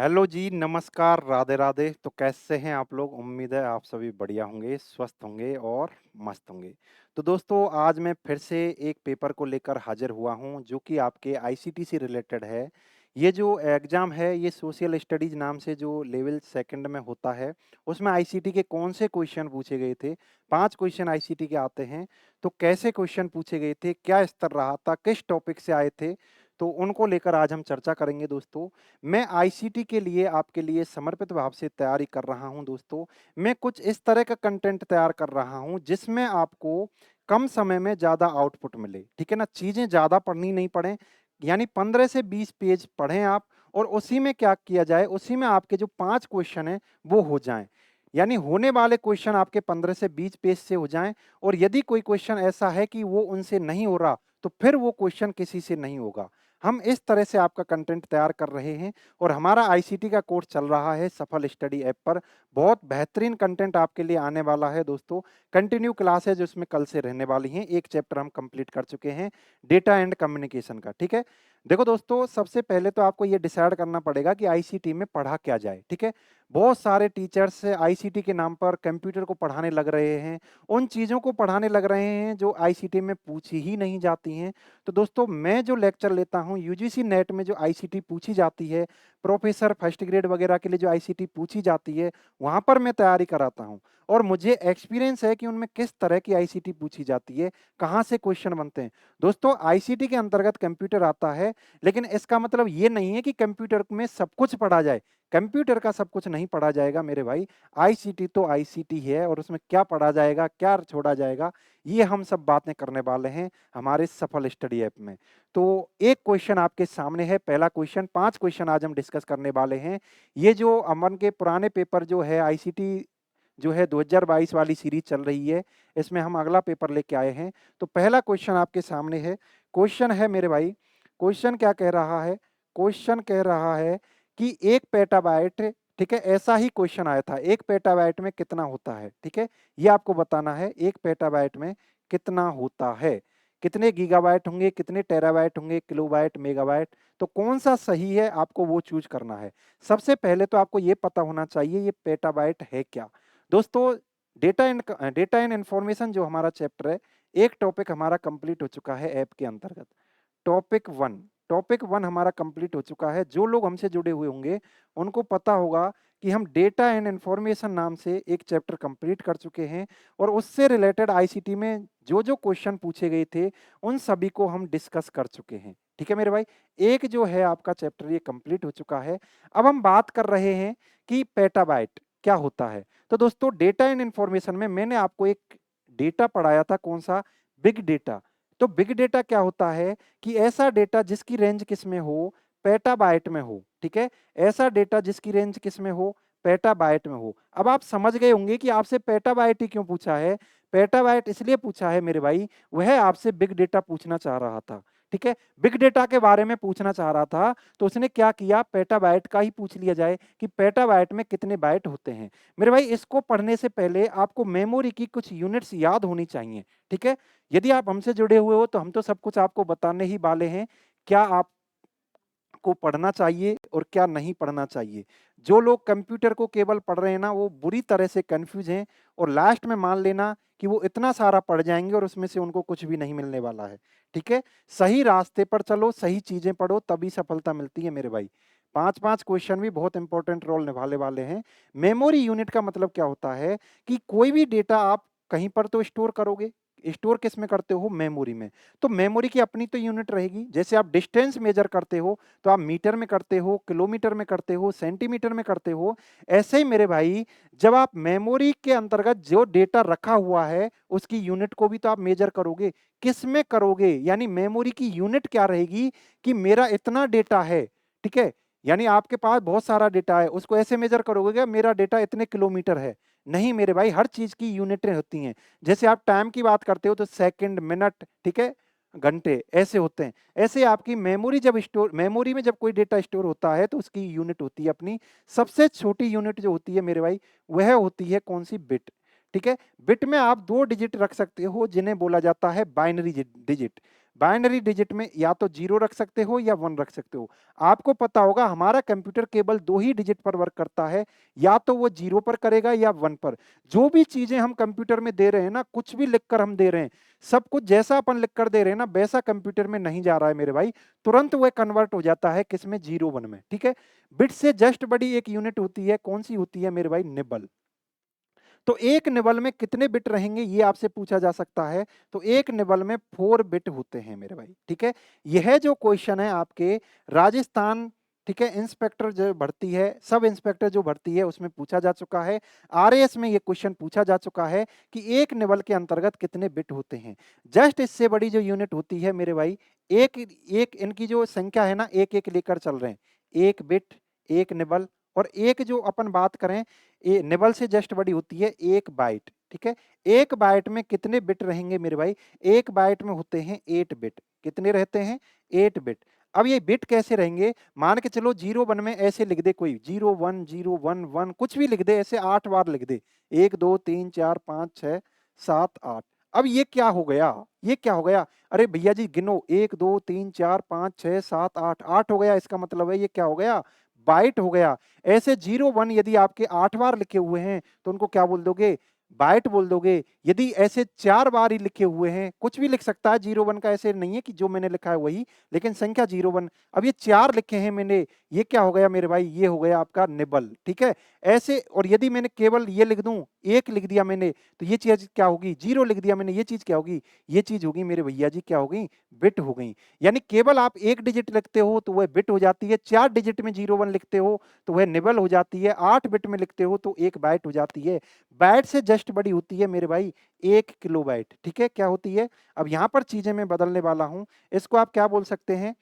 Hello जी, नमस्कार, राधे राधे। तो कैसे हैं आप लोग? उम्मीद है आप सभी बढ़िया होंगे, स्वस्थ होंगे और मस्त होंगे। तो दोस्तों आज मैं फिर से एक पेपर को लेकर हाजिर हुआ हूं जो कि आपके आईसीटी से रिलेटेड है। ये जो एग्ज़ाम है ये सोशल स्टडीज़ नाम से जो लेवल सेकंड में होता है, उसमें आईसीटी के कौन से क्वेश्चन पूछे गए थे? 5 क्वेश्चन आईसीटी के आते हैं। तो कैसे क्वेश्चन पूछे गए थे? क्या स्तर रहा था? किस टॉपिक से आए थे? तो उनको लेकर आज हम चर्चा करेंगे दोस्तों। मैं आईसीटी के लिए आपके लिए समर्पित भाव से तैयारी कर रहा हूं दोस्तों। मैं कुछ इस तरह का कंटेंट तैयार कर रहा हूं जिसमें आपको कम समय में ज़्यादा आउटपुट मिले, ठीक है ना? चीज़ें ज़्यादा पढ़नी नहीं पड़ें, यानी 15 से 20 पेज पढ़ें आप और उसी में क्या किया जाए, उसी में आपके जो 5 क्वेश्चन हैं, वो हो जाएँ। यानी होने वाले क्वेश्चन आपके 15 से 20 पेज से हो जाएँ और यदि कोई क्वेश्चन ऐसा है कि वो उनसे नहीं हो रहा, तो फिर वो क्वेश्चन किसी से नहीं होगा। हम इस तरह से आपका कंटेंट तैयार कर रहे हैं और हमारा आईसीटी का कोर्स चल रहा है सफल स्टडी ऐप पर। बहुत बेहतरीन कंटेंट आपके लिए आने वाला है दोस्तों। कंटिन्यू क्लासेज उसमें कल से रहने वाली हैं। एक चैप्टर हम कंप्लीट कर चुके हैं, डेटा एंड कम्युनिकेशन का, ठीक है? देखो दोस्तों, सबसे पहले तो आपको ये डिसाइड करना पड़ेगा कि आईसीटी में पढ़ा क्या जाए, ठीक है? बहुत सारे टीचर्स आईसीटी के नाम पर कंप्यूटर को पढ़ाने लग रहे हैं, उन चीज़ों को पढ़ाने लग रहे हैं जो आईसीटी में पूछी ही नहीं जाती हैं। तो दोस्तों मैं जो लेक्चर लेता हूँ यूजीसी नेट में जो आईसीटी पूछी जाती है, प्रोफेसर फर्स्ट ग्रेड वगैरह के लिए जो आईसीटी पूछी जाती है, वहाँ पर मैं तैयारी कराता हूँ और मुझे एक्सपीरियंस है कि उनमें किस तरह की आईसीटी पूछी जाती है, कहाँ से क्वेश्चन बनते हैं। दोस्तों आईसीटी के अंतर्गत कंप्यूटर आता है, लेकिन इसका मतलब ये नहीं है कि कंप्यूटर में सब कुछ पढ़ा जाए। कंप्यूटर का सब कुछ नहीं पढ़ा जाएगा मेरे भाई। आईसीटी तो आईसीटी है और उसमें क्या पढ़ा जाएगा, क्या छोड़ा जाएगा, ये हम सब बातें करने वाले हैं हमारे सफल स्टडी ऐप में। तो एक क्वेश्चन आपके सामने है, पहला क्वेश्चन, 5 क्वेश्चन आज हम डिस्कस करने वाले हैं। ये जो अमन के पुराने पेपर जो है आईसीटी जो है 2022 वाली सीरीज चल रही है, इसमें हम अगला पेपर लेके आए हैं। तो पहला क्वेश्चन आपके सामने है। क्वेश्चन है मेरे भाई, क्वेश्चन क्या कह रहा है? क्वेश्चन कह रहा है कि 1 पेटाबाइट, ठीक है? ऐसा ही क्वेश्चन आया था, 1 पेटाबाइट में कितना होता है, ठीक है? ये आपको बताना है 1 पेटाबाइट में कितना होता है। कितने गीगाबाइट होंगे, कितने टेराबाइट होंगे, किलोबाइट, मेगाबाइट, तो कौन-सा सही है आपको वो चूज़ करना है। सबसे पहले तो आपको ये पता होना चाहिए ये पेटाबाइट है क्या? दोस्तों डेटा एंड इन्फॉर्मेशन जो हमारा चैप्टर है, एक टॉपिक हमारा कंप्लीट हो चुका है ऐप के अंतर्गत। टॉपिक 1 हमारा कंप्लीट हो चुका है। जो लोग हमसे जुड़े हुए होंगे, उनको पता होगा कि हम डेटा एंड इन्फॉर्मेशन नाम से एक चैप्टर कंप्लीट कर चुके हैं और उससे रिलेटेड आईसीटी में जो-जो क्वेश्चन पूछे गए थे, उन सभी को हम डिस्कस कर चुके हैं। ठीक है मेरे भाई? एक जो है आपका चैप्टर ये कंप्लीट हो चुका है। अब हम बात कर रहे हैं कि पेटाबाइट क्या होता है? तो दोस्तों डेटा एंड इन्फॉर्मेशन में मैंने आपको एक डेटा पढ़ाया था, कौन-सा? Big data. तो बिग डेटा क्या होता है कि ऐसा डेटा जिसकी रेंज किसमें हो? पेटाबाइट में हो, ठीक है? ऐसा डेटा जिसकी रेंज किसमें हो? पेटाबाइट में हो। अब आप समझ गए होंगे कि आपसे पेटाबाइट ही क्यों पूछा है? पेटाबाइट इसलिए पूछा है मेरे भाई, वह आपसे बिग डेटा पूछना चाह रहा था, ठीक है? बिग डेटा के बारे में पूछना चाह रहा था, तो उसने क्या किया, पेटाबाइट का ही पूछ लिया जाए कि पेटाबाइट में कितने बाइट होते हैं। मेरे भाई इसको पढ़ने से पहले आपको मेमोरी की कुछ यूनिट्स याद होनी चाहिए, ठीक है? यदि आप हमसे जुड़े हुए हो तो हम तो सब कुछ आपको बताने ही वाले हैं, क्या आपको पढ़ना चाहिए और क्या नहीं पढ़ना चाहिए। जो लोग कंप्यूटर को केवल पढ़ रहे हैं ना, वो बुरी तरह से कन्फ्यूज़ हैं और लास्ट में मान लेना कि वो इतना सारा पढ़ जाएँगे और उसमें से उनको कुछ भी नहीं मिलने वाला है, ठीक है? सही रास्ते पर चलो, सही चीज़ें पढ़ो, तभी सफलता मिलती है मेरे भाई। 5-5 क्वेश्चन भी बहुत इम्पोर्टेंट रोल निभाने वाले हैं। मेमोरी यूनिट का मतलब क्या होता है कि कोई भी डेटा आप कहीं पर तो स्टोर करोगे, स्टोर किसमें करते हो? मेमोरी में। तो मेमोरी की अपनी तो यूनिट रहेगी। जैसे आप डिस्टेंस मेजर करते हो, तो आप मीटर में करते हो, किलोमीटर में करते हो, सेंटीमीटर में करते हो। ऐसे ही मेरे भाई, जब आप मेमोरी के अंतर्गत जो डेटा रखा हुआ है, उसकी यूनिट को भी तो आप मेजर करोगे। किसमें करोगे? यानी मेमोरी की यूनिट क्या रहेगी कि मेरा इतना डेटा है, ठीक है? यानी आपके पास बहुत सारा डेटा है, उसको ऐसे मेजर करोगे क्या मेरा डेटा इतने किलोमीटर है? नहीं मेरे भाई, हर चीज़ की यूनिटें होती हैं। जैसे आप टाइम की बात करते हो तो सेकंड, मिनट, ठीक है? घंटे ऐसे होते हैं। ऐसे आपकी मेमोरी में जब कोई डेटा स्टोर होता है तो उसकी यूनिट होती है अपनी। सबसे छोटी यूनिट जो होती है मेरे भाई, वह होती है कौन-सी? बिट, ठीक है? बिट में आप 2 डिजिट रख सकते हो जिन्हें बोला जाता है बाइनरी डिजिट। बाइनरी डिजिट में या तो 0 रख सकते हो या 1 रख सकते हो। आपको पता होगा हमारा कंप्यूटर केवल 2 ही डिजिट पर वर्क करता है, या तो वो 0 पर करेगा या 1 पर। जो भी चीज़ें हम कंप्यूटर में दे रहे हैं ना, कुछ भी लिखकर हम दे रहे हैं, सब कुछ जैसा अपन लिखकर दे रहे हैं ना, वैसा कंप्यूटर में नहीं जा रहा है मेरे भाई। तुरंत वह कन्वर्ट हो जाता है किसमें? 0 1 में, ठीक है? बिट से जस्ट बड़ी एक यूनिट होती है, कौन-सी होती है मेरे भाई? निबल। तो एक निबल में कितने बिट रहेंगे ये आपसे पूछा जा सकता है। तो एक निबल में 4 बिट होते हैं मेरे भाई, ठीक है? यह जो क्वेश्चन है आपके राजस्थान, ठीक है, इंस्पेक्टर जो भर्ती है, सब इंस्पेक्टर जो भर्ती है उसमें पूछा जा चुका है। आरएएस में ये क्वेश्चन पूछा जा चुका है कि एक निबल के अंतर्गत कितने बिट होते हैं। जस्ट इससे बड़ी जो यूनिट होती है मेरे भाई, एक एक इनकी जो संख्या है ना, एक-एक लेकर चल रहे हैं। 1 बिट, 1 निबल और एक जो अपन बात करें निबल से जस्ट बड़ी होती है 1 बाइट, ठीक है? 1 बाइट में कितने बिट रहेंगे मेरे भाई? 1 बाइट में होते हैं 8 बिट। कितने रहते हैं? 8 बिट। अब ये बिट कैसे रहेंगे? मान के चलो 0 1 में ऐसे लिख दे कोई 0 1 0 1 1 कुछ भी लिख दे, ऐसे 8 बार लिख दे। 1 2 3 4 5 6 7 8। अब ये क्या हो गया? ये क्या हो गया? अरे भैया जी गिनो 1 2 3 4 5 6 7 8 8 हो गया, इसका मतलब है ये क्या हो गया? बाइट हो गया। ऐसे 0 1 यदि आपके 8 बार लिखे हुए हैं, तो उनको क्या बोल दोगे? बाइट बोल दोगे। यदि ऐसे 4 बार ही लिखे हुए हैं, कुछ भी लिख सकता है 0 1 का, ऐसे नहीं है कि जो मैंने लिखा है वही, लेकिन संख्या 0 1। अब ये 4 लिखे हैं मैंने, ये क्या हो गया मेरे भाई? ये हो गया आपका निबल, ठीक है? ऐसे और यदि मैंने केवल ये लिख दूँ, 1 लिख दिया मैंने, तो ये चीज़ क्या होगी? 0 लिख दिया मैंने, ये चीज़ क्या होगी? ये चीज़ होगी मेरे भैया जी क्या हो गई? बिट हो गई। यानी केवल आप 1 डिजिट लिखते हो तो वह बिट हो जाती है, 4 डिजिट में 0 1 लिखते हो तो वह निबल हो जाती है, 8 बिट में लिखते हो तो 1 बाइट हो जाती है। बाइट से जस्ट बड़ी होती है मेरे भाई 1 किलोबाइट, ठीक है? क्या होती है? अब यहाँ पर चीज़ें मैं बदलने वाला हूँ, इसको आप क्या बोल सकते हैं?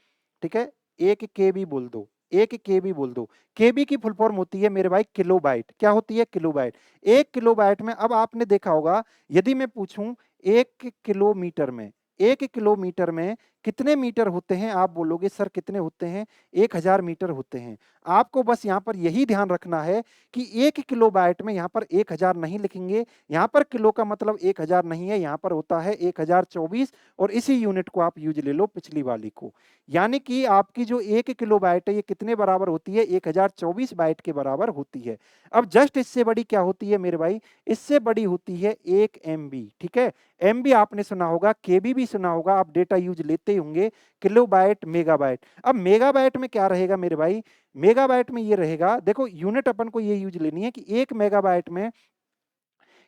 ठीक है? 1 केबी बोल दो, 1 केबी बोल दो। केबी की फुल फॉर्म होती है मेरे भाई किलोबाइट, क्या होती है? किलोबाइट। 1 किलोबाइट में अब आपने देखा होगा, यदि मैं पूछूँ 1 किलोमीटर में, 1 किलोमीटर में कितने मीटर होते हैं? आप बोलोगे सर कितने होते हैं? 1000 मीटर होते हैं। आपको बस यहाँ पर यही ध्यान रखना है कि 1 किलोबाइट में यहाँ पर 1000 नहीं लिखेंगे, यहाँ पर किलो का मतलब 1000 नहीं है, यहाँ पर होता है 1024 और इसी यूनिट को आप यूज़ ले लो पिछली वाली को। यानी कि आपकी जो 1 किलोबाइट है ये कितने बराबर होती है? 1024 बाइट के बराबर होती है। अब जस्ट इससे बड़ी क्या होती है मेरे भाई? इससे बड़ी होती है 1 एमबी, ठीक है? एमबी आपने सुना होगा, केबी भी सुना होगा, आप डेटा यूज़ लेते ही होंगे, किलोबाइट, मेगाबाइट। अब मेगाबाइट में क्या रहेगा मेरे भाई? मेगाबाइट में ये रहेगा, देखो यूनिट अपन को ये यूज़ लेनी है कि 1 मेगाबाइट में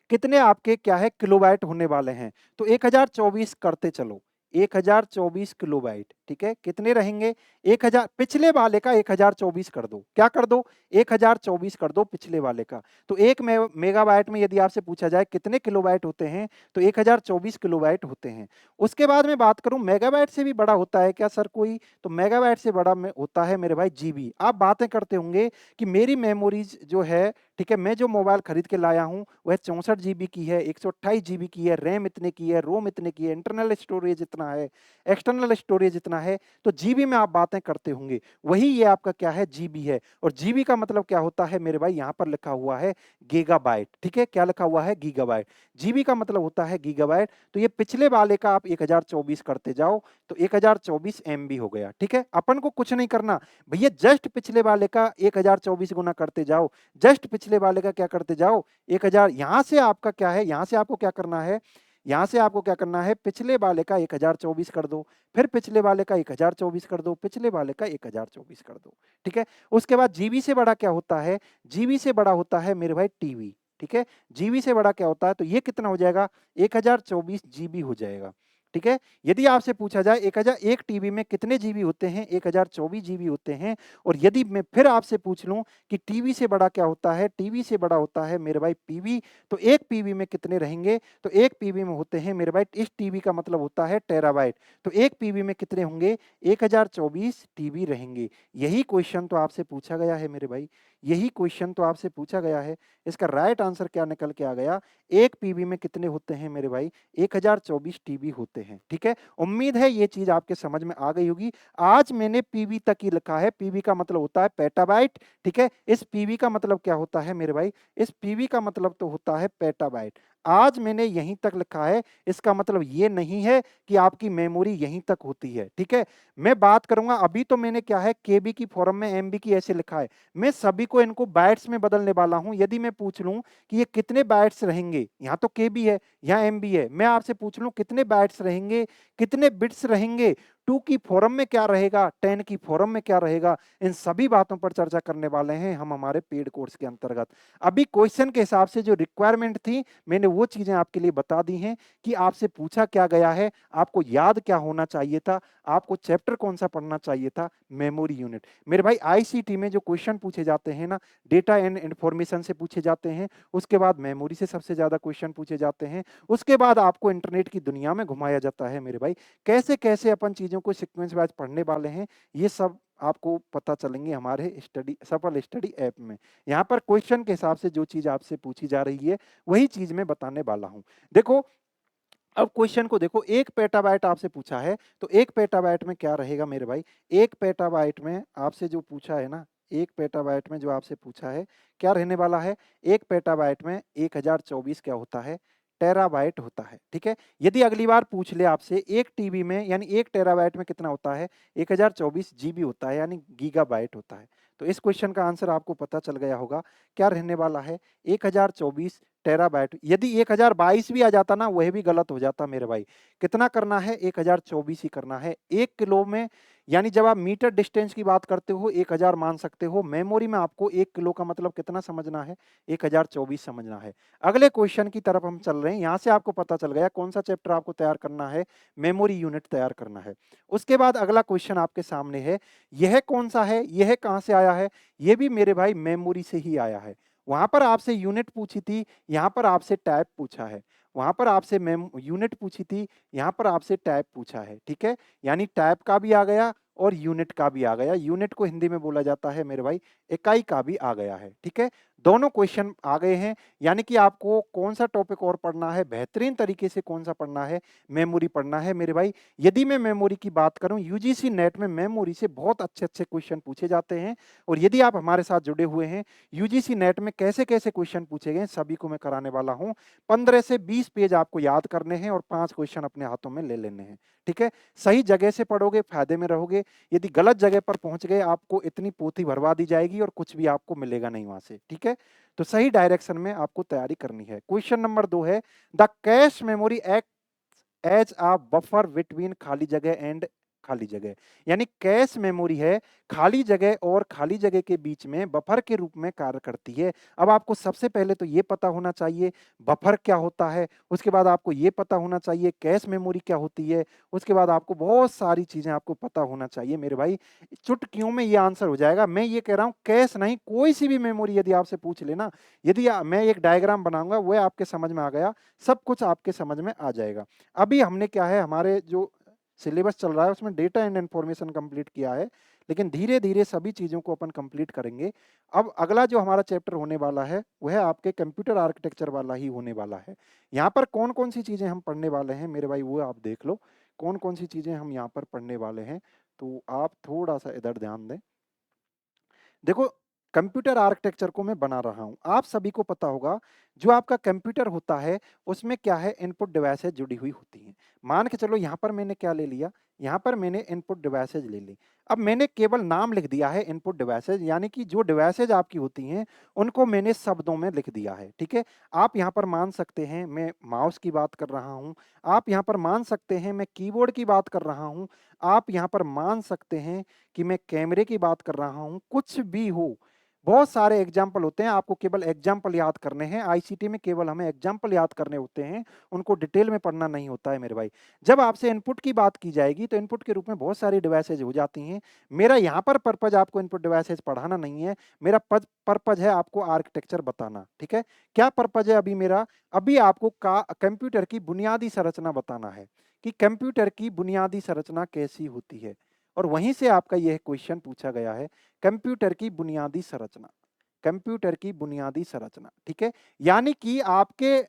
कितने आपके क्या है किलोबाइट होने वाले हैं। तो 1024 करते चलो, 1024 किलोबाइट, ठीक है? कितने रहेंगे? 1000 पिछले वाले का 1024 कर दो। क्या कर दो? 1024 कर दो पिछले वाले का। तो 1 मेगाबाइट में यदि आपसे पूछा जाए कितने किलोबाइट होते हैं, तो 1024 किलोबाइट होते हैं। उसके बाद मैं बात करूँ मेगाबाइट से भी बड़ा होता है क्या सर कोई? तो मेगाबाइट से बड़ा में होता है मेरे भाई जीबी। आप बातें करते होंगे कि मेरी मेमोरीज़ जो है, ठीक है, मैं जो मोबाइल खरीद के लाया हूँ, वह 64 जीबी की है, 128 जीबी की है, रैम इतने की है, रोम इतने की है, इंटरनल स्टोरेज इतना है, एक्सटर्नल स्टोरेज इतना है, तो जीबी में आप बातें करते होंगे। वही ये आपका क्या है? जीबी है और जीबी का मतलब क्या होता है मेरे भाई? यहाँ पर लिखा हुआ है गीगाबाइट, ठीक है? क्या लिखा हुआ है? गीगाबाइट। जीबी का मतलब होता है गीगाबाइट, तो ये पिछले वाले का आप 1024 करते जाओ, तो 1024 एमबी हो गया, ठीक है? अपन को कुछ नहीं करना, भैया जस्ट पिछले वाले का 1024 गुना करते जाओ, जस्ट पिछले वाले का क्या करते जाओ 1000। यहाँ से आपका क्या है, यहाँ से आपको क्या करना है, यहाँ से आपको क्या करना है, पिछले वाले का 1024 कर दो, फिर पिछले वाले का 1024 कर दो, पिछले वाले का 1024 कर दो, ठीक है? उसके बाद जीबी से बड़ा क्या होता है? जीबी से बड़ा होता है मेरे भाई टीबी, ठीक है? जीबी से बड़ा क्या होता है? तो ये कितना हो जाएगा? 1024 जीबी हो जाएगा, ठीक है? यदि आपसे पूछा जाए 1 टीबी में कितने जीबी होते हैं? 1024 जीबी होते हैं। और यदि मैं फिर आपसे पूछ लूँ कि टीवी से बड़ा क्या होता है? टीवी से बड़ा होता है मेरे भाई पीवी, तो 1 पीवी में कितने रहेंगे? तो 1 पीवी में होते हैं मेरे भाई, इस टीवी का मतलब होता है टेराबाइट, तो 1 पीवी में कितने होंगे? 1024 टीबी रहेंगे। यही क्वेश्चन तो आपसे पूछा गया है मेरे भाई, यही क्वेश्चन तो आपसे पूछा गया है। इसका राइट आंसर क्या निकल के आ गया? 1 पीवी में कितने होते हैं मेरे भाई? 1024 टीबी होते हैं, ठीक है? उम्मीद है ये चीज़ आपके समझ में आ गई होगी। आज मैंने पीवी तक ही लिखा है, पीवी का मतलब होता है पेटाबाइट, ठीक है? इस पीवी का मतलब क्या होता है मेरे भाई? इस पीवी का मतलब तो होता है पेटाबाइट। आज मैंने यहीं तक लिखा है, इसका मतलब ये नहीं है कि आपकी मेमोरी यहीं तक होती है, ठीक है? मैं बात करूँगा अभी तो मैंने क्या है केबी की फॉर्म में एमबी की ऐसे लिखा है। मैं सभी को इनको बाइट्स में बदलने वाला हूँ। यदि मैं पूछ लूँ कि ये कितने बाइट्स रहेंगे? यहाँ तो केबी है, यहाँ एमबी है। मैं आपसे पूछ लूँ कितने बाइट्स रहेंगे, कितने बिट्स रहेंगे? 2 की फॉर्म में क्या रहेगा, 10 की फॉर्म में क्या रहेगा? इन सभी बातों पर चर्चा करने वाले हैं हम हमारे पेड कोर्स के अंतर्गत। अभी क्वेश्चन के हिसाब से जो रिक्वायरमेंट थी, मैंने वो चीज़ें आपके लिए बता दी हैं कि आपसे पूछा क्या गया है, आपको याद क्या होना चाहिए था, आपको चैप्टर कौन-सा पढ़ना चाहिए था, मेमोरी यूनिट। मेरे भाई आईसीटी में जो क्वेश्चन पूछे जाते हैं ना, डेटा एंड इन्फॉर्मेशन से पूछे जाते हैं, उसके बाद मेमोरी से सबसे ज़्यादा क्वेश्चन पूछे जाते हैं, उसके बाद आपको इंटरनेट की दुनिया में घुमाया जाता है मेरे भाई। कैसे-कैसे अपन चीज़ों को सीक्वेंस वाइज़ पढ़ने वाले हैं, ये सब आपको पता चलेंगे हमारे सफल स्टडी ऐप में। यहाँ पर क्वेश्चन के हिसाब से जो चीज़ आपसे पूछी जा रही है, वही चीज़ मैं बताने वाला हूँ। देखो, अब क्वेश्चन को देखो 1 पेटाबाइट आपसे पूछा है, तो 1 पेटाबाइट में क्या रहेगा मेरे भाई? 1 पेटाबाइट में आपसे जो पूछा है ना, 1 पेटाबाइट में जो आपसे पूछा है, क्या रहने वाला है? 1 पेटाबाइट में 1024 क्या होता है? टेराबाइट होता है, ठीक है? यदि अगली बार पूछ ले आपसे 1 टीबी में यानी 1 टेराबाइट में कितना होता है? 1024 जीबी होता है यानी गीगाबाइट होता है। तो इस क्वेश्चन का आंसर आपको पता चल गया होगा, क्या रहने वाला है? 1024 टेराबाइट। यदि 1022 भी आ जाता ना, वह भी गलत हो जाता मेरे भाई। कितना करना है? 1024 ही करना है। 1 किलो में यानी जब आप मीटर डिस्टेंस की बात करते हो 1000 मान सकते हो। मेमोरी में आपको 1 किलो का मतलब कितना समझना है? 1024 समझना है। अगले क्वेश्चन की तरफ हम चल रहे हैं। यहाँ से आपको पता चल गया कौन-सा चैप्टर आपको तैयार करना है, मेमोरी यूनिट तैयार करना है। उसके बाद अगला क्वेश्चन आपके सामने है, यह कौन-सा है? यह कहाँ से आया है? ये भी मेरे भाई मेमोरी से ही आया है। वहाँ पर आपसे यूनिट पूछी थी, यहाँ पर आपसे टाइप पूछा है। वहाँ पर आपसे मेम यूनिट पूछी थी, यहाँ पर आपसे टाइप पूछा है, ठीक है? यानी टाइप का भी आ गया और यूनिट का भी आ गया। यूनिट को हिंदी में बोला जाता है मेरे भाई, इकाई का भी आ गया है, ठीक है? दोनों क्वेश्चन आ गए हैं, यानी कि आपको कौन-सा टॉपिक और पढ़ना है, बेहतरीन तरीके से कौन-सा पढ़ना है, मेमोरी पढ़ना है मेरे भाई। यदि मैं मेमोरी की बात करूँ, यूजीसी नेट में मेमोरी से बहुत अच्छे-अच्छे क्वेश्चन पूछे जाते हैं और यदि आप हमारे साथ जुड़े हुए हैं, यूजीसी नेट में कैसे-कैसे क्वेश्चन पूछे गए, सभी को मैं कराने वाला हूँ। 15 से 20 पेज आपको याद करने हैं और 5 क्वेश्चन अपने हाथों में ले लेने हैं, ठीक है? सही जगह से पढ़ोगे, फ़ायदे में रहोगे। यदि गलत जगह पर पहुँच गए, आपको इतनी पोथी भरवा दी जाएगी और कुछ भी आपको मिलेगा नहीं वहाँ से, ठीक है? तो सही डायरेक्शन में आपको तैयारी करनी है। क्वेश्चन नंबर 2 है, the cache memory act as a buffer between खाली जगह एंड खाली जगह। यानी कैश मेमोरी है, खाली जगह और खाली जगह के बीच में बफर के रूप में कार्य करती है। अब आपको सबसे पहले तो ये पता होना चाहिए बफर क्या होता है, उसके बाद आपको ये पता होना चाहिए कैश मेमोरी क्या होती है, उसके बाद आपको बहुत सारी चीज़ें आपको पता होना चाहिए मेरे भाई। चुटकियों में ये आंसर हो जाएगा। मैं ये कह रहा हूँ कैश नहीं, कोई सी भी मेमोरी यदि आपसे पूछ ले ना, यदि मैं एक डायग्राम बनाऊँगा, वो आपके समझ में आ गया, सब कुछ आपके समझ में आ जाएगा। अभी हमने क्या है हमारे जो सिलेबस चल रहा है उसमें डेटा एंड इन्फॉर्मेशन कंप्लीट किया है, लेकिन धीरे-धीरे सभी चीज़ों को अपन कंप्लीट करेंगे। अब अगला जो हमारा चैप्टर होने वाला है, वह आपके कंप्यूटर आर्किटेक्चर वाला ही होने वाला है। यहाँ पर कौन-कौन सी चीज़ें हम पढ़ने वाले हैं मेरे भाई वो आप देख लो, कौन-कौन सी चीज़ें हम यहाँ पर पढ़ने वाले हैं, तो आप थोड़ा-सा इधर ध्यान दें। देखो, कंप्यूटर आर्किटेक्चर को मैं बना रहा हूँ। आप सभी को पता होगा, जो आपका कंप्यूटर होता है, उसमें क्या है इनपुट डिवाइसेज़ जुड़ी हुई होती हैं। मान के चलो यहाँ पर मैंने क्या ले लिया, यहाँ पर मैंने इनपुट डिवाइसेज़ ले ली। अब मैंने केवल नाम लिख दिया है इनपुट डिवाइसेज़ यानी कि जो डिवाइसेज़ आपकी होती हैं, उनको मैंने शब्दों में लिख दिया है, ठीक है? आप यहाँ पर मान सकते हैं मैं माउस की बात कर रहा हूँ, आप यहाँ पर मान सकते हैं मैं कीबोर्ड की बात कर रहा हूँ, आप यहाँ पर मान सकते हैं कि मैं कैमरे की बात कर रहा हूँ, कुछ भी हो। बहुत सारे एग्ज़ाम्पल होते हैं, आपको केवल एग्ज़ाम्पल याद करने हैं, आईसीटी में केवल हमें एग्ज़ाम्पल याद करने होते हैं, उनको डिटेल में पढ़ना नहीं होता है मेरे भाई। जब आपसे इनपुट की बात की जाएगी, तो इनपुट के रूप में बहुत सारी डिवाइसेज़ हो जाती हैं। मेरा यहाँ पर पर्पज़ आपको इनपुट डिवाइसेज़ पढ़ाना नहीं है, मेरा पर्पज़ है आपको आर्किटेक्चर बताना, ठीक है? क्या पर्पज़ है अभी मेरा? अभी आपको कंप्यूटर की बुनियादी संरचना बताना है, कि कंप्यूटर की बुनियादी संरचना कैसी होती है। और वहीं से आपका यह क्वेश्चन पूछा गया है, कंप्यूटर की बुनियादी संरचना, कंप्यूटर की बुनियादी संरचना, ठीक है? यानी कि आपके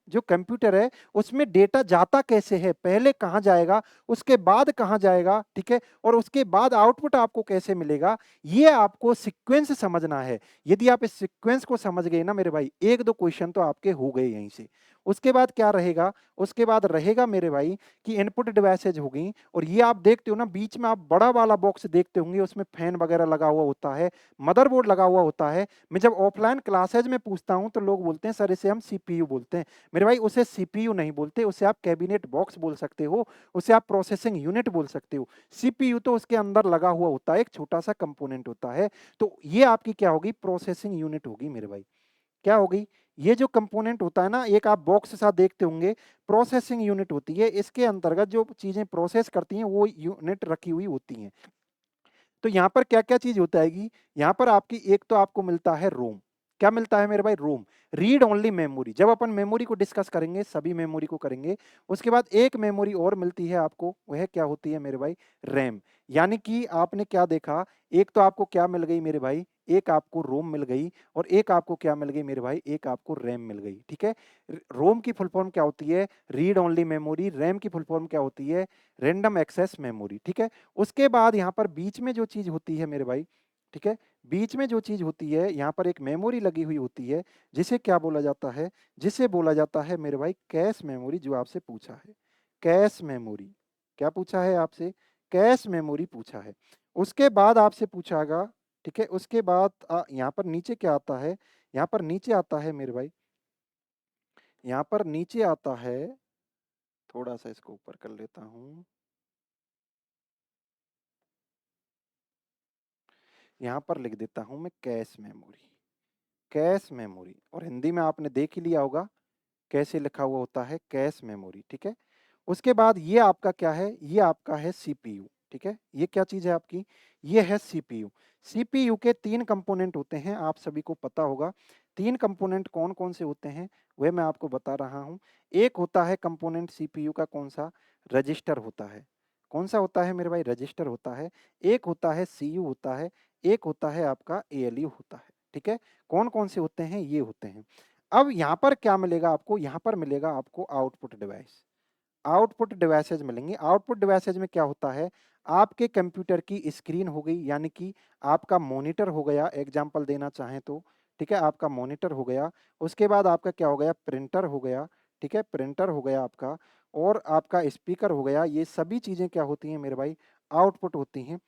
जो कंप्यूटर है, उसमें डेटा जाता कैसे है? पहले कहाँ जाएगा, उसके बाद कहाँ जाएगा, ठीक है? और उसके बाद आउटपुट आपको कैसे मिलेगा, ये आपको सीक्वेंस समझना है। यदि आप इस सीक्वेंस को समझ गए ना मेरे भाई, 1-2 क्वेश्चन तो आपके हो गए यहीं से। उसके बाद क्या रहेगा, उसके बाद रहेगा मेरे भाई कि इनपुट डिवाइसेज हो गई, और ये आप देखते हो ना बीच में आप बड़ा वाला बॉक्स देखते होंगे, उसमें फैन वगैरह लगा हुआ होता है, मदरबोर्ड लगा हुआ होता है। मैं जब ऑफलाइन क्लासेज में पूछता हूँ तो लोग बोलते हैं सर इसे हम सीपीयू बोलते हैं। मेरे भाई उसे सीपीयू नहीं बोलते, उसे आप कैबिनेट बॉक्स बोल सकते हो, उसे आप प्रोसेसिंग यूनिट बोल सकते हो। सीपीयू तो उसके अंदर लगा हुआ होता है, एक छोटा सा कंपोनेंट होता है। तो ये आपकी क्या होगी, प्रोसेसिंग यूनिट होगी मेरे भाई। क्या हो गई, ये जो कंपोनेंट होता है ना, एक आप बॉक्स सा देखते होंगे, प्रोसेसिंग यूनिट होती है, इसके अंतर्गत जो चीजें प्रोसेस करती हैं वो यूनिट रखी हुई होती हैं। तो यहाँ पर क्या-क्या चीज़ हो जाएगी, यहाँ पर आपकी एक तो आपको मिलता है रोम। क्या मिलता है मेरे भाई, रोम, रीड ओनली मेमोरी। जब अपन मेमोरी को डिस्कस करेंगे, सभी मेमोरी को करेंगे, उसके बाद एक मेमोरी और मिलती है आपको, वह क्या होती है मेरे भाई, रैम। यानी कि आपने क्या देखा, एक तो आपको क्या मिल गई मेरे भाई, एक आपको रोम मिल गई, और एक आपको क्या मिल गई मेरे भाई, एक आपको रैम मिल गई, ठीक है। रोम की फुल फॉर्म क्या होती है, रीड ओनली मेमोरी, रैम की फुल फॉर्म क्या होती है, रैंडम एक्सेस मेमोरी, ठीक है। उसके बाद यहाँ पर बीच में जो चीज़ होती है मेरे भाई, ठीक है, बीच में जो चीज़ होती है, यहाँ पर एक मेमोरी लगी हुई होती है, जिसे क्या बोला जाता है, जिसे बोला जाता है मेरे भाई कैश मेमोरी, जो आपसे पूछा है। कैश मेमोरी, क्या पूछा है आपसे, कैश मेमोरी पूछा है। उसके बाद आपसे पूछागा, ठीक है, उसके बाद यहाँ पर नीचे क्या आता है, यहाँ पर नीचे आता है मेरे भाई, यहाँ पर नीचे आता है, थोड़ा सा इसको ऊपर कर लेता हूँ, यहाँ पर लिख देता हूँ मैं कैश मेमोरी। कैश मेमोरी, और हिंदी में आपने देख ही लिया होगा कैसे लिखा हुआ होता है, कैश मेमोरी, ठीक है। उसके बाद ये आपका क्या है, ये आपका है सीपीयू, ठीक है। ये क्या चीज़ है आपकी, ये है सीपीयू। सीपीयू के 3 कंपोनेंट होते हैं, आप सभी को पता होगा। 3 कंपोनेंट कौन-कौन से होते हैं, वह मैं आपको बता रहा हूँ। एक होता है कंपोनेंट सीपीयू का कौन-सा, रजिस्टर होता है। कौन-सा होता है मेरे भाई, रजिस्टर होता है। एक होता है सीयू होता है, एक होता है आपका एएलयू होता है, ठीक है। कौन-कौन से होते हैं, ये होते हैं। अब यहाँ पर क्या मिलेगा आपको, यहाँ पर मिलेगा आपको आउटपुट डिवाइस। आउटपुट डिवाइसेज मिलेंगे। आउटपुट डिवाइसेज में क्या होता है, आपके कंप्यूटर की स्क्रीन हो गई, यानी कि आपका मॉनिटर हो गया, एग्जांपल देना चाहें तो, ठीक है, आपका मॉनिटर हो गया। उसके बाद आपका क्या हो गया, प्रिंटर हो गया, ठीक है, प्रिंटर हो गया आपका, और आपका स्पीकर हो गया। ये सभी चीज़ें क्या होती हैं मेरे भाई, आउटपुट होती हैं,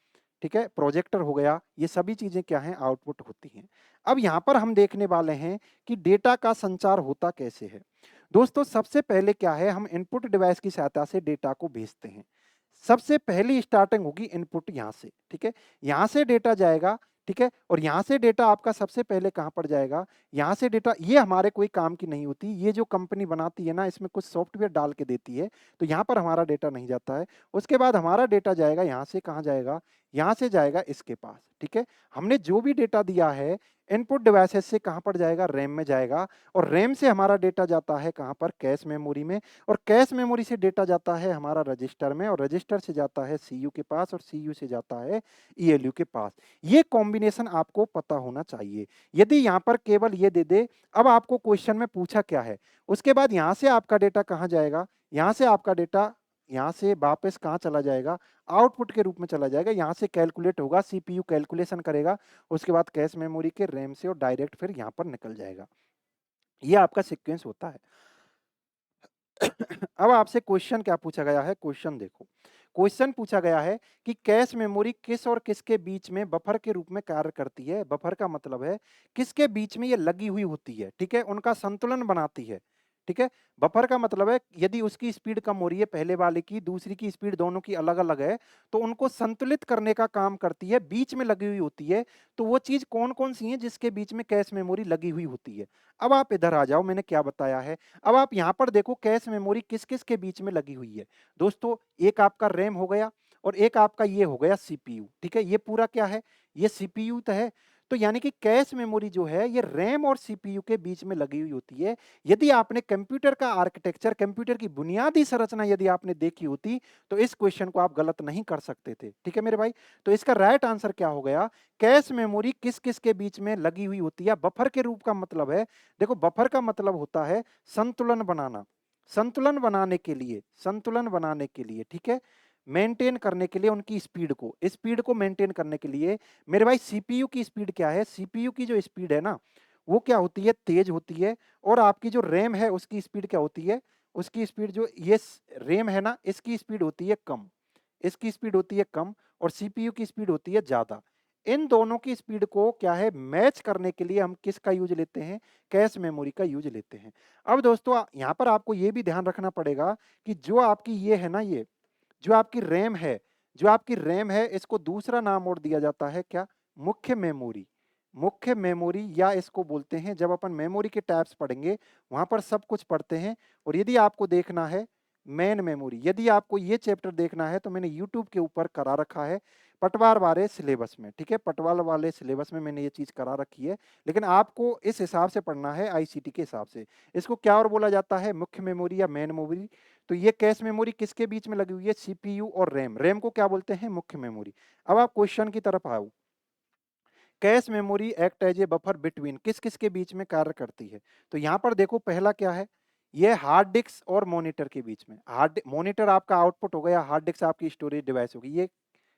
ठीक है। प्रोजेक्टर हो गया, ये सभी चीज़ें क्या हैं, आउटपुट होती हैं। अब यहाँ पर हम देखने वाले हैं कि डेटा का संचार होता कैसे है। दोस्तों सबसे पहले क्या है, हम इनपुट डिवाइस की सहायता से डेटा को भेजते हैं। सबसे पहली स्टार्टिंग होगी इनपुट यहाँ से, ठीक है। यहाँ से डेटा जाएगा, ठीक है, और यहाँ से डेटा आपका सबसे पहले कहाँ पर जाएगा, यहाँ से डेटा, ये हमारे कोई काम की नहीं होती, ये जो कंपनी बनाती है ना, इसमें कुछ सॉफ्टवेयर डाल के देती है, तो यहाँ पर हमारा डेटा नहीं जाता है। उसके बाद हमारा डेटा जाएगा यहाँ से, कहाँ जाएगा, यहाँ से जाएगा इसके पास, ठीक है। हमने जो भी डेटा दिया है इनपुट डिवाइसेस से कहाँ पर जाएगा, रैम में जाएगा, और रैम से हमारा डेटा जाता है कहाँ पर, कैश मेमोरी में, और कैश मेमोरी से डेटा जाता है हमारा रजिस्टर में, और रजिस्टर से जाता है सीयू के पास, और सीयू से जाता है ईएलयू के पास। ये कॉम्बिनेशन आपको पता होना चाहिए। यदि यहाँ पर केवल ये दे दे, अब आपको क्वेश्चन में पूछा क्या है, उसके बाद यहाँ से आपका डेटा कहाँ जाएगा, यहाँ से आपका डेटा यहाँ से वापस कहाँ चला जाएगा, आउटपुट के रूप में चला जाएगा, यहाँ से कैलकुलेट होगा, सीपीयू कैलकुलेशन करेगा, उसके बाद कैश मेमोरी के रैम से और डायरेक्ट फिर यहाँ पर निकल जाएगा। ये आपका सीक्वेंस होता है। अब आपसे क्वेश्चन क्या पूछा गया है, क्वेश्चन देखो। क्वेश्चन पूछा गया है कि कैश मेमोरी किस और किसके बीच में बफर के रूप में कार्य करती है। बफर का मतलब है किसके बीच में ये लगी हुई होती है, ठीक है, उनका संतुलन बनाती है, ठीक है। बफर का मतलब है यदि उसकी स्पीड कम हो रही है पहले वाले की, दूसरी की स्पीड दोनों की अलग-अलग है, तो उनको संतुलित करने का काम करती है, बीच में लगी हुई होती है। तो वो चीज़ कौन-कौन सी है जिसके बीच में कैश मेमोरी लगी हुई होती है। अब आप इधर आ जाओ, मैंने क्या बताया है। अब आप यहाँ पर देखो कैश मेमोरी किस-किस के बीच में लगी हुई है। दोस्तों एक आपका रैम हो गया, और एक आपका ये हो गया सीपीयू, ठीक है। ये पूरा क्या है, ये सीपीयू तो है। तो यानी कि कैश मेमोरी जो है ये रैम और सीपीयू के बीच में लगी हुई होती है। यदि आपने कंप्यूटर का आर्किटेक्चर, कंप्यूटर की बुनियादी संरचना यदि आपने देखी होती, तो इस क्वेश्चन को आप गलत नहीं कर सकते थे, ठीक है मेरे भाई। तो इसका राइट आंसर क्या हो गया, कैश मेमोरी किस-किस के बीच में लगी हुई होती है। बफर के रूप का मतलब है, देखो बफर का मतलब होता है संतुलन बनाना। संतुलन बनाने के लिए, ठीक है, मेंटेन करने के लिए उनकी स्पीड को मेंटेन करने के लिए। मेरे भाई सीपीयू की स्पीड क्या है, सीपीयू की जो स्पीड है ना, वो क्या होती है, तेज होती है। और आपकी जो रैम है उसकी स्पीड क्या होती है, उसकी स्पीड जो ये रैम है ना, इसकी स्पीड होती है कम, इसकी स्पीड होती है कम, और सीपीयू की स्पीड होती है ज्यादा। इन दोनों की स्पीड को क्या है, मैच करने के लिए हम किसका यूज लेते हैं, कैश मेमोरी का यूज लेते हैं। अब दोस्तों यहाँ पर आपको ये भी ध्यान रखना पड़ेगा कि जो आपकी ये है ना, ये जो आपकी रैम है, जो आपकी रैम है, इसको दूसरा नाम और दिया जाता है क्या, मुख्य मेमोरी। मुख्य मेमोरी, या इसको बोलते हैं, जब अपन मेमोरी के टैब्स पढ़ेंगे वहां पर सब कुछ पढ़ते हैं। और यदि आपको देखना है मेन मेमोरी, यदि आपको ये चैप्टर देखना है तो मैंने यूट्यूब के ऊपर करा रखा है पटवार वाले सिलेबस में, ठीक है, पटवार वाले सिलेबस में मैंने ये चीज करा रखी है। लेकिन आपको इस हिसाब से पढ़ना है, आईसीटी के हिसाब से। इसको क्या और बोला जाता है, मुख्य मेमोरी या मेन मेमोरी। तो ये कैश मेमोरी किसके बीच में लगी हुई है, सीपीयू और रैम। रैम को क्या बोलते हैं, मुख्य मेमोरी। अब आप क्वेश्चन की तरफ आओ। Cache memory act as a buffer between, किस किस के बीच में कार्य करती है। तो यहां पर देखो पहला क्या है, ये हार्ड डिस्क और मॉनिटर के बीच में। हार्ड मॉनिटर आपका आउटपुट हो गया, हार्ड डिस्क आपकी स्टोरेज डिवाइस होगी, ये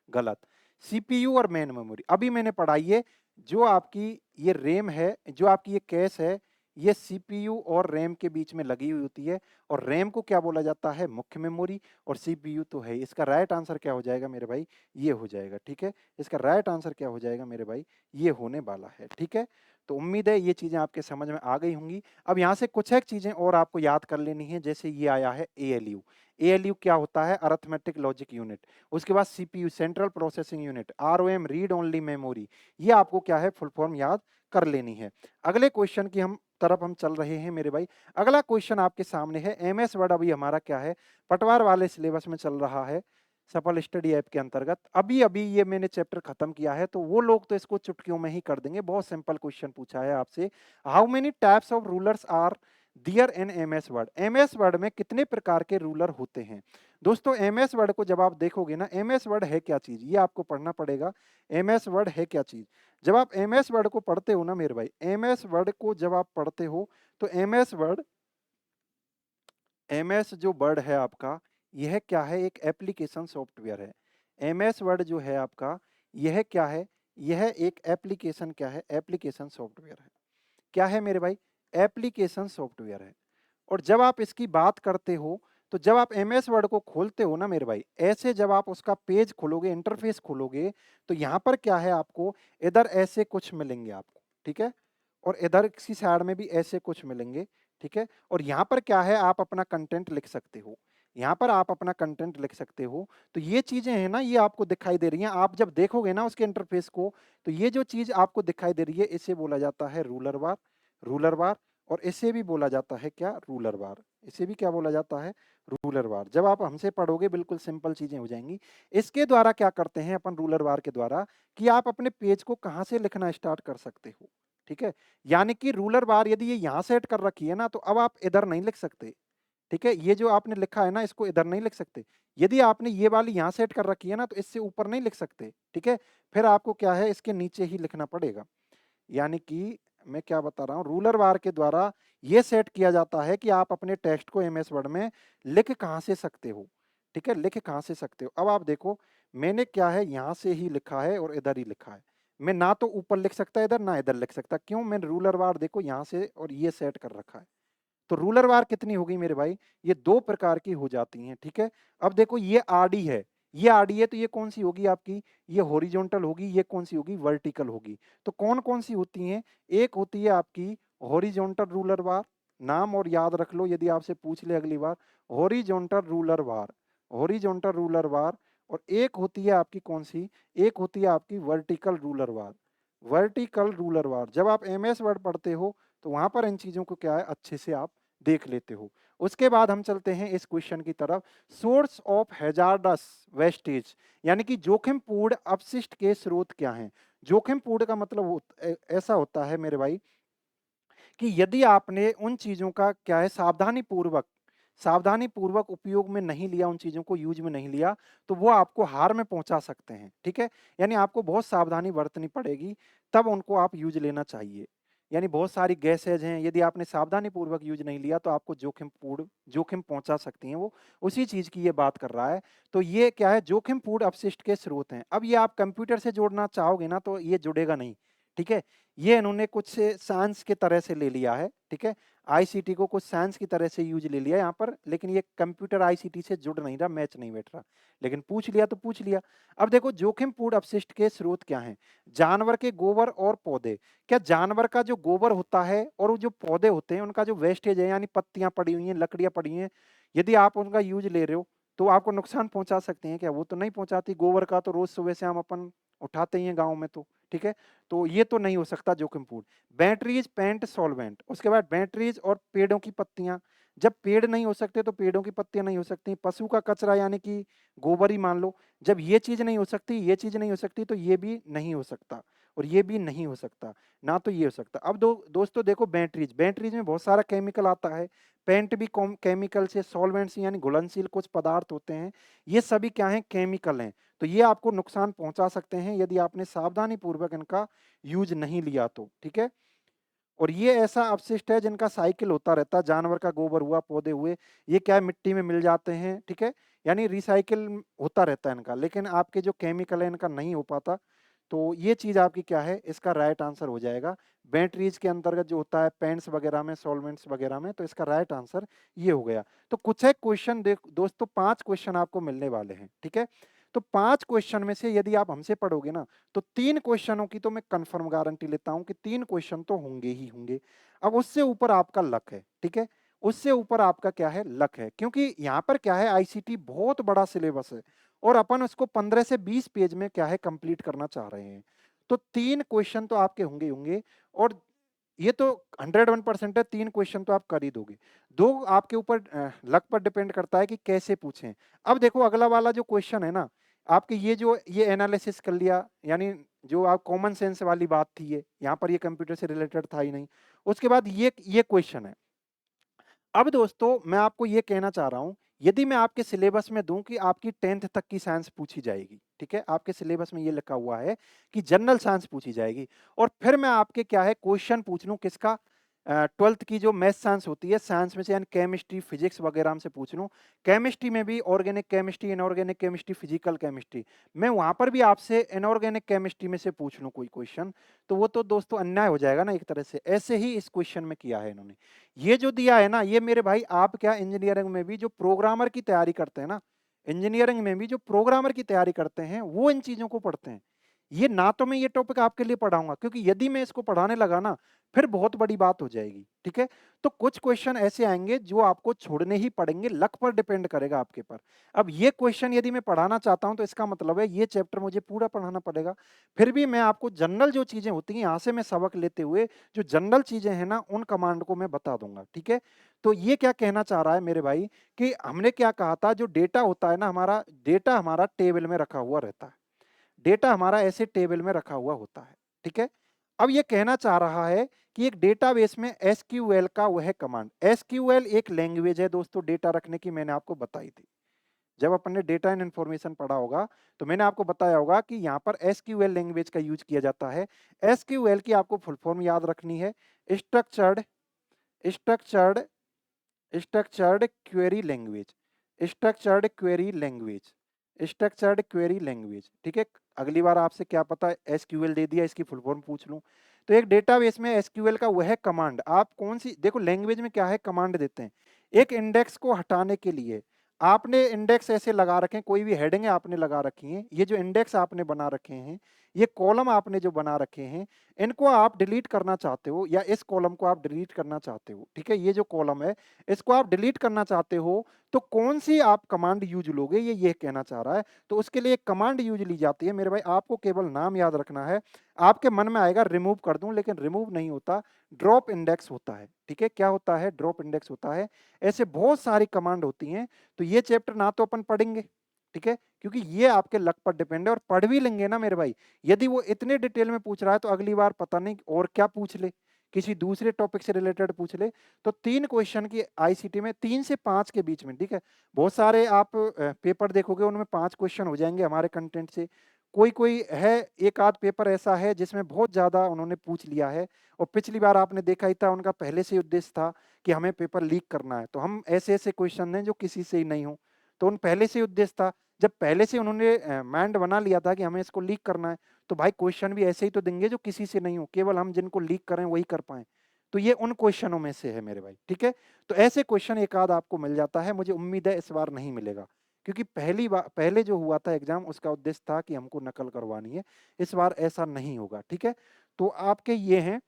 गलत। सीपीयू और मेन मेमोरी अभी मैंने पढ़ाई है। जो आपकी ये रैम है, जो आपकी ये कैश है, ये सीपीयू और रैम के बीच में लगी हुई होती है। और रैम को क्या बोला जाता है, मुख्य मेमोरी। और सीपीयू तो है, इसका राइट आंसर क्या हो जाएगा मेरे भाई, ये हो जाएगा, ठीक है। इसका राइट आंसर क्या हो जाएगा मेरे भाई, ये होने वाला है, ठीक है। तो उम्मीद है ये चीजें आपके समझ में आ गई होंगी। अब यहाँ से कुछ एक चीजें और आपको याद कर लेनी है, जैसे ये आया है एएलयू। एएलयू क्या होता है, अरिथमेटिक लॉजिक यूनिट। उसके बाद CPU, central processing unit. ROM, read only memory. ये आपको क्या है, फुल फॉर्म याद कर लेनी है। अगले क्वेश्चन की हम तरफ हम चल रहे हैं मेरे भाई। अगला क्वेश्चन आपके सामने है, एमएस वर्ड अभी हमारा क्या है, पटवार वाले सिलेबस में चल रहा है, सफल स्टडी ऐप के अंतर्गत। अभी अभी ये मैंने चैप्टर खत्म किया है, तो वो लोग तो इसको चुटकियों में ही कर देंगे। बहुत सिंपल क्वेश्चन पूछा है आपसे, how many types of rulers are there in MS Word. MS Word में कितने प्रकार के रूलर होते हैं। दोस्तों एमएस वर्ड को जब आप देखोगे ना, एमएस वर्ड है क्या चीज, ये आपको पढ़ना पड़ेगा। एमएस वर्ड है क्या चीज, जब आप एमएस वर्ड को पढ़ते हो ना मेरे भाई, एमएस वर्ड को जब आप पढ़ते हो तो एमएस वर्ड, एमएस जो वर्ड है आपका, यह क्या है, एक एप्लीकेशन सॉफ्टवेयर है। एमएस वर्ड जो है आपका, यह क्या है, यह एक एप्लीकेशन, क्या है, एप्लीकेशन सॉफ्टवेयर है। क्या है मेरे भाई, एप्लीकेशन सॉफ्टवेयर है। और जब आप इसकी बात करते हो, तो जब आप एमएस वर्ड को खोलते हो ना मेरे भाई, ऐसे जब आप उसका पेज खोलोगे, इंटरफेस खोलोगे, तो यहाँ पर क्या है, आपको इधर ऐसे कुछ मिलेंगे आपको, ठीक है। और इधर किसी साइड में भी ऐसे कुछ मिलेंगे, ठीक है। और यहाँ पर क्या है, आप अपना कंटेंट लिख सकते हो। यहाँ पर आप अपना कंटेंट लिख सकते हो। तो ये चीजें हैं ना, ये आपको दिखाई दे रही हैं। आप जब देखोगे ना उसके इंटरफेस को, तो ये जो चीज आपको दिखाई दे रही है, इसे बोला जाता है रूलर बार। रूलर बार। और इसे भी बोला जाता है क्या, रूलर बार। इसे भी क्या बोला जाता है, रूलर बार। जब आप हमसे पढ़ोगे बिल्कुल सिंपल चीजें हो जाएंगी। इसके द्वारा क्या करते हैं अपन, रूलर बार के द्वारा, कि आप अपने पेज को कहाँ से लिखना स्टार्ट कर सकते हो, ठीक है। यानी कि रूलर बार यदि ये यहाँ सेट कर रखी है ना, तो अब आप इधर नहीं लिख सकते, ठीक है। ये जो आपने लिखा है ना, इसको इधर नहीं लिख सकते। यदि आपने ये वाली यहाँ सेट कर रखी है ना, तो इससे ऊपर नहीं लिख सकते, ठीक है। फिर आपको क्या है, इसके नीचे ही लिखना पड़ेगा। यानी कि मैं क्या बता रहा हूँ, रूलर बार के द्वारा ये सेट किया जाता है कि आप अपने टेक्स्ट को एमएस वर्ड में लिख कहाँ से सकते हो, ठीक है, लिख कहाँ से सकते हो। अब आप देखो, मैंने क्या है, यहाँ से ही लिखा है और इधर ही लिखा है। मैं ना तो ऊपर लिख सकता इधर, ना इधर लिख सकता। क्यों, मैंने रूलर बार देखो यहाँ से और ये सेट कर रखा है। तो रूलर बार कितनी होगी मेरे भाई, ये दो प्रकार की हो जाती हैं, ठीक है। अब देखो ये आरडी है, ये आरडी है, तो ये कौन सी होगी आपकी, ये हॉरिजॉन्टल होगी, ये कौन सी होगी, वर्टिकल होगी। तो कौन कौन सी होती हैं, एक होती है आपकी हॉरिजॉन्टल रूलर बार, नाम और याद रख लो यदि आपसे पूछ ले अगली बार, हॉरिजॉन्टल रूलर बार, हॉरिजॉन्टल रूलर बार। और एक होती है आपकी कौन सी, एक होती है आपकी वर्टिकल रूलर बार। वर्टिकल रूलर बार, जब आप एमएस वर्ड पढ़ते हो तो वहां पर इन चीजों को क्या है, अच्छे से आप देख लेते हो। उसके बाद हम चलते हैं इस क्वेश्चन की तरफ, सोर्स ऑफ हैजार्डस वेस्टेज, यानी कि जोखिमपूर्ण अपशिष्ट के स्रोत क्या हैं। जोखिमपूर्ण का मतलब ऐसा होता है मेरे भाई, कि यदि आपने उन चीजों का क्या है, सावधानी पूर्वक उपयोग में नहीं लिया, उन चीजों को यूज में नहीं लिया, तो वो आपको हार में पहुंचा सकते हैं, ठीक है। यानी आपको बहुत सावधानी बरतनी पड़ेगी, तब उनको आप यूज लेना चाहिए। यानी बहुत सारी गैसेज हैं, यदि आपने सावधानी पूर्वक यूज नहीं लिया तो आपको जोखिम पहुंचा सकती हैं वो। उसी चीज की ये बात कर रहा है। तो ये क्या है, जोखिमपूर्ण अपशिष्ट के स्रोत हैं। अब ये आप कंप्यूटर से जोड़ना चाहोगे ना, तो ये जुड़ेगा नहीं, ठीक है? ये इन्होंने कुछ साइंस की तरह से ले लिया है, ठीक है? आईसीटी को कुछ साइंस की तरह से यूज़ ले लिया यहाँ पर, लेकिन ये कंप्यूटर आईसीटी से जुड़ नहीं रहा, मैच नहीं बैठ रहा। लेकिन पूछ लिया तो पूछ लिया। अब देखो जोखिमपूर्ण अपशिष्ट के स्रोत क्या हैं? जानवर के गोबर और पौधे। क्या जानवर का जो गोबर होता है और वो जो पौधे होते हैं, उनका जो वेस्टेज है यानी पत्तियाँ पड़ी हुई हैं, लकड़ियाँ पड़ी हैं, यदि आप उनका यूज़ ले रहे हो, तो आपको नुकसान पहुँचा सकती हैं क्या? वो तो नहीं पहुँचाती। गोबर का तो रोज़ सुबह शाम अपन उठाते ही हैं गाँव में तो, ठीक है? तो ये तो नहीं हो सकता जोखिमपूर्ण। बैटरीज, पेंट, सॉल्वेंट, उसके बाद बैटरीज और पेड़ों की पत्तियां। जब पेड़ नहीं हो सकते तो पेड़ों की पत्तियां नहीं हो सकती। पशु का कचरा यानी कि गोबर ही मान लो। जब ये चीज नहीं हो सकती, ये चीज नहीं हो सकती, तो ये भी नहीं हो सकता और ये भी नहीं हो सकता, ना तो ये हो सकता। अब दोस्तों देखो बैटरीज, बैटरीज में बहुत सारा केमिकल आता है। पेंट भी केमिकल से, सॉल्वेंट्स यानी घुलनशील कुछ पदार्थ होते हैं, ये सभी क्या है, केमिकल हैं। तो ये आपको नुकसान पहुंचा सकते हैं यदि आपने सावधानी पूर्वक इनका यूज नहीं लिया तो, ठीक है? और ये ऐसा अपशिष्ट है जिनका साइकिल होता रहता है, जानवर का गोबर हुआ, पौधे हुए, ये क्या है मिट्टी में मिल जाते हैं, ठीक है? यानी रिसाइकिल होता रहता है इनका, लेकिन आपके जो केमिकल है इनका नहीं हो पाता। तो ये चीज आपकी क्या है, इसका राइट आंसर हो जाएगा। बैटरीज के अंतर्गत जो होता है पेंट्स वगैरह में, सॉल्वेंट्स वगैरह में, तो इसका राइट आंसर ये हो गया। तो कुछ एक क्वेश्चन देख दोस्तों, 5 क्वेश्चन आपको मिलने वाले हैं, ठीक है? तो 5 क्वेश्चन में से यदि आप हमसे पढ़ोगे ना, तो 3 क्वेश्चनों की तो मैं कंफर्म गारंटी लेता हूं कि 3 क्वेश्चन तो होंगे ही होंगे। अब उससे ऊपर आपका लक है, ठीक है? उससे ऊपर आपका क्या है, लक है, क्योंकि यहाँ पर क्या है, आईसीटी बहुत बड़ा सिलेबस है और अपन उसको 15 से 20 पेज में क्या है कंप्लीट करना चाह रहे हैं। तो 3 क्वेश्चन तो आपके होंगे ही होंगे और ये तो 101% है, 3 क्वेश्चन तो आप कर ही दोगे। 2 आपके ऊपर लक पर डिपेंड करता है कि कैसे पूछें। अब देखो अगला वाला जो क्वेश्चन है ना, आपके ये एनालिसिस कर लिया, यानी जो आप कॉमन सेंस वाली बात थी ये, यहाँ पर ये कंप्यूटर से रिलेटेड था ही नहीं। उसके बाद ये क्वेश्चन है। अब दोस्तों मैं आपको ये कहना चाह रहा हूँ, यदि मैं आपके सिलेबस में दूं कि आपकी 10th तक की साइंस पूछी जाएगी, ठीक है? आपके सिलेबस में ये लिखा हुआ है कि जनरल साइंस पूछी जाएगी और फिर मैं आपके क्या है क्वेश्चन पूछ लूं किसका, 12th की जो मैथ साइंस होती है, साइंस में से यानी केमिस्ट्री, फिजिक्स वगैरह से पूछ लूं। केमिस्ट्री में भी organic chemistry, inorganic chemistry, physical chemistry, मैं वहां पर भी आपसे इनऑर्गेनिक केमिस्ट्री में से पूछ लूं कोई क्वेश्चन, तो वो तो दोस्तों अन्याय हो जाएगा ना एक तरह से। ऐसे ही इस क्वेश्चन में किया है इन्होंने। ये जो दिया है ना, ये मेरे भाई आप क्या इंजीनियरिंग में भी जो प्रोग्रामर की तैयारी करते हैं ना, इंजीनियरिंग में भी जो प्रोग्रामर की तैयारी करते हैं वो इन चीजों को पढ़ते हैं। ये ना तो मैं ये टॉपिक आपके लिए पढ़ाऊंगा, क्योंकि यदि मैं इसको पढ़ाने लगा ना, फिर बहुत बड़ी बात हो जाएगी, ठीक है? तो कुछ क्वेश्चन ऐसे आएंगे जो आपको छोड़ने ही पड़ेंगे, लक पर डिपेंड करेगा आपके पर। अब ये क्वेश्चन यदि मैं पढ़ाना चाहता हूं तो इसका मतलब है ये चैप्टर मुझे पूरा पढ़ाना पड़ेगा। फिर भी मैं आपको जनरल जो चीजें होती हैं यहाँ से मैं सबक लेते हुए जो जनरल चीजें हैं ना उन कमांड को मैं बता दूंगा, ठीक है? तो ये क्या कहना चाह रहा है मेरे भाई कि हमने क्या कहा था, जो डेटा होता है ना, हमारा डेटा हमारा टेबल में रखा हुआ रहता है। डेटा हमारा ऐसे टेबल में रखा हुआ होता है, ठीक है? अब ये कहना चाह रहा है कि एक डेटाबेस में एसक्यूएल का वह कमांड, एसक्यूएल एक लैंग्वेज है दोस्तों डेटा रखने की, मैंने आपको बताई थी। जब अपन ने डेटा एंड इंफॉर्मेशन पढ़ा होगा तो मैंने आपको बताया होगा कि यहाँ पर एसक्यूएल लैंग्वेज का यूज किया जाता है। एसक्यूएल की आपको फुल फॉर्म याद रखनी है, structured structured structured query language, structured query language, structured query language, ठीक है? अगली बार आपसे क्या पता एसक्यूएल दे दिया, इसकी फुल फॉर्म पूछ लूं, तो एक डेटाबेस में एसक्यूएल का वह कमांड, आप कौन सी देखो लैंग्वेज में क्या है, कमांड देते हैं। एक इंडेक्स को हटाने के लिए आपने इंडेक्स ऐसे लगा रखे हैं, कोई भी हेडिंग आपने लगा रखी है, ये जो इंडेक्स आपने बना रखे हैं, ये कॉलम आपने जो बना रखे हैं, इनको आप डिलीट करना चाहते हो या इस कॉलम को आप डिलीट करना चाहते हो, ठीक है? ये जो कॉलम है इसको आप डिलीट करना चाहते हो, तो कौन सी आप कमांड यूज लोगे, ये कहना चाह रहा है। तो उसके लिए एक कमांड यूज ली जाती है मेरे भाई, आपको केवल नाम याद रखना है। आपके मन में आएगा रिमूव कर दूं, लेकिन रिमूव नहीं होता, ड्रॉप इंडेक्स होता है, ठीक है? क्या होता है? ड्रॉप इंडेक्स होता है। ऐसे बहुत सारी कमांड होती हैं। तो ये चैप्टर ना तो अपन पढ़ेंगे, ठीक है? क्योंकि ये आपके लक पर डिपेंड है, और पढ़ भी लेंगे ना मेरे भाई, यदि वो इतने डिटेल में पूछ रहा है तो अगली बार पता नहीं और क्या पूछ ले, किसी दूसरे टॉपिक से रिलेटेड पूछ ले। तो 3 क्वेश्चन की आईसीटी में 3 से 5 के बीच में, ठीक है? बहुत सारे आप पेपर देखोगे उनमें 5 क्वेश्चन हो जाएंगे हमारे कंटेंट से। कोई कोई है, एक आध पेपर ऐसा है जिसमें बहुत ज्यादा उन्होंने पूछ लिया है, और पिछली बार आपने देखा ही था उनका पहले से ही उद्देश्य था कि हमें पेपर लीक करना है, तो हम ऐसे ऐसे क्वेश्चन हैं जो किसी से ही नहीं हो, तो उन पहले से ही उद्देश्य था। जब पहले से उन्होंने माइंड बना लिया था कि हमें इसको लीक करना है, तो भाई क्वेश्चन भी ऐसे ही तो देंगे जो किसी से नहीं हो, केवल हम जिनको लीक करें वही कर पाएँ। तो ये उन क्वेश्चनों में से है मेरे भाई, ठीक है? तो ऐसे क्वेश्चन एक आध आपको मिल जाता है, मुझे उम्मीद है इस बार नहीं मिलेगा। क्योंकि पहले जो हुआ था एग्ज़ाम उसका उद्देश्य था कि हमको नकल करवानी है, इस बार ऐसा नहीं होगा, ठीक है? तो आपके ये हैं,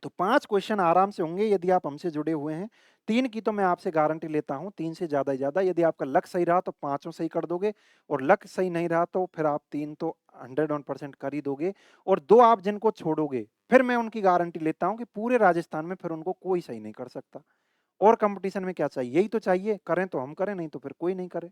तो 5 क्वेश्चन आराम से होंगे यदि आप हमसे जुड़े हुए हैं। 3 की तो मैं आपसे गारंटी लेता हूँ, 3 से ज़्यादा ही ज़्यादा। यदि आपका लक सही रहा तो पाँचों सही कर दोगे और लक सही नहीं रहा तो फिर आप 3 तो 101% कर ही दोगे और 2 आप जिनको छोड़ोगे, फिर मैं उनकी गारंटी लेता हूँ कि पूरे राजस्थान में फिर उनको कोई सही नहीं कर सकता। और कॉम्पिटिशन में क्या चाहिए? यही तो चाहिए, करें तो हम करें, नहीं तो फिर कोई नहीं करे।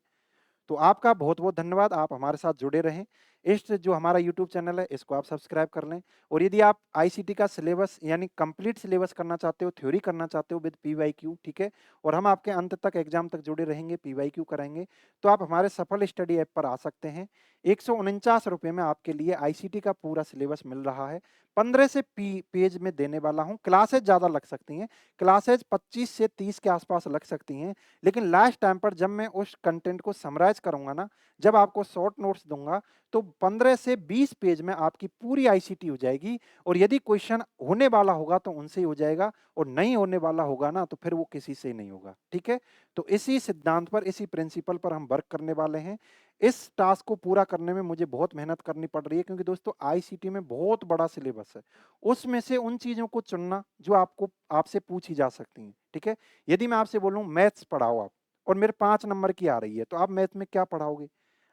तो आपका बहुत-बहुत धन्यवाद, आप हमारे साथ जुड़े रहें। इस जो हमारा यूट्यूब चैनल है, इसको आप सब्सक्राइब कर लें और यदि आप आईसीटी का सिलेबस यानी कंप्लीट सिलेबस करना चाहते हो, थ्योरी करना चाहते हो विद पीवाईक्यू, ठीक है? और हम आपके अंत तक एग्ज़ाम तक जुड़े रहेंगे, पीवाईक्यू कराएँगे, तो आप हमारे सफल स्टडी ऐप पर आ सकते हैं। ₹149 में आपके लिए आईसीटी का पूरा सिलेबस मिल रहा है। 15 से पेज में देने वाला हूँ, क्लासेज़ ज़्यादा लग सकती हैं, क्लासेज़ 25 से 30 के आस-पास लग सकती हैं, लेकिन लास्ट टाइम पर जब मैं उस कंटेंट को समराइज़ करूँगा ना, जब आपको शॉर्ट नोट्स दूँगा, तो 15 से 20 पेज में आपकी पूरी आईसीटी हो जाएगी और यदि क्वेश्चन होने वाला होगा तो उनसे ही हो जाएगा और नहीं होने वाला होगा ना, तो फिर वो किसी से नहीं होगा, ठीक है? तो इसी सिद्धांत पर, इसी प्रिंसिपल पर हम वर्क करने वाले हैं। इस टास्क को पूरा करने में मुझे बहुत मेहनत करनी पड़ रही है क्योंकि दोस्तों आईसीटी में बहुत बड़ा सिलेबस है। उसमें से उन चीज़ों को चुनना जो आपसे पूछी जा सकती हैं, ठीक है? यदि मैं आपसे बोलूँ मैथ्स पढ़ाओ आप और मेरे 5 नंबर की आ रही है, तो आप मैथ में क्या पढ़ाओगे?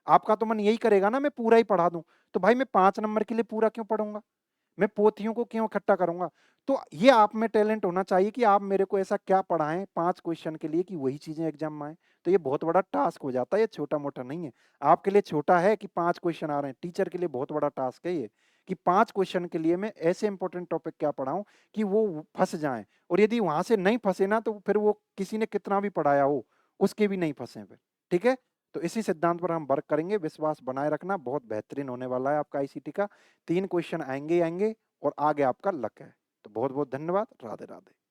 आपका तो मन यही करेगा ना मैं पूरा ही पढ़ा दूँ, तो भाई मैं 5 नंबर के लिए पूरा क्यों पढ़ूँगा? मैं पोथियों को क्यों इकट्ठा करूँगा? तो ये आप में टैलेंट होना चाहिए कि आप मेरे को ऐसा क्या पढ़ाएँ 5 क्वेश्चन के लिए कि वही चीज़ें एग्ज़ाम में आएँ। तो ये बहुत बड़ा टास्क हो जाता है, ये छोटा-मोटा नहीं है। आपके लिए छोटा है कि 5 क्वेश्चन आ रहे हैं, टीचर के लिए बहुत बड़ा टास्क है ये, कि 5 क्वेश्चन के लिए मैं ऐसे इम्पोर्टेंट टॉपिक क्या पढ़ाऊँ कि वो फँस जाएँ और यदि वहाँ से नहीं फँसे ना तो फिर वो किसी ने कितना भी पढ़ाया हो, उसके भी नहीं फँसे फिर, ठीक है? तो इसी सिद्धांत पर हम वर्क करेंगे, विश्वास बनाए रखना, बहुत बेहतरीन होने वाला है आपका आईसीटी का। 3 क्वेश्चन आएँगे ही आएँगे और आगे आपका लक है। तो बहुत-बहुत धन्यवाद। राधे-राधे।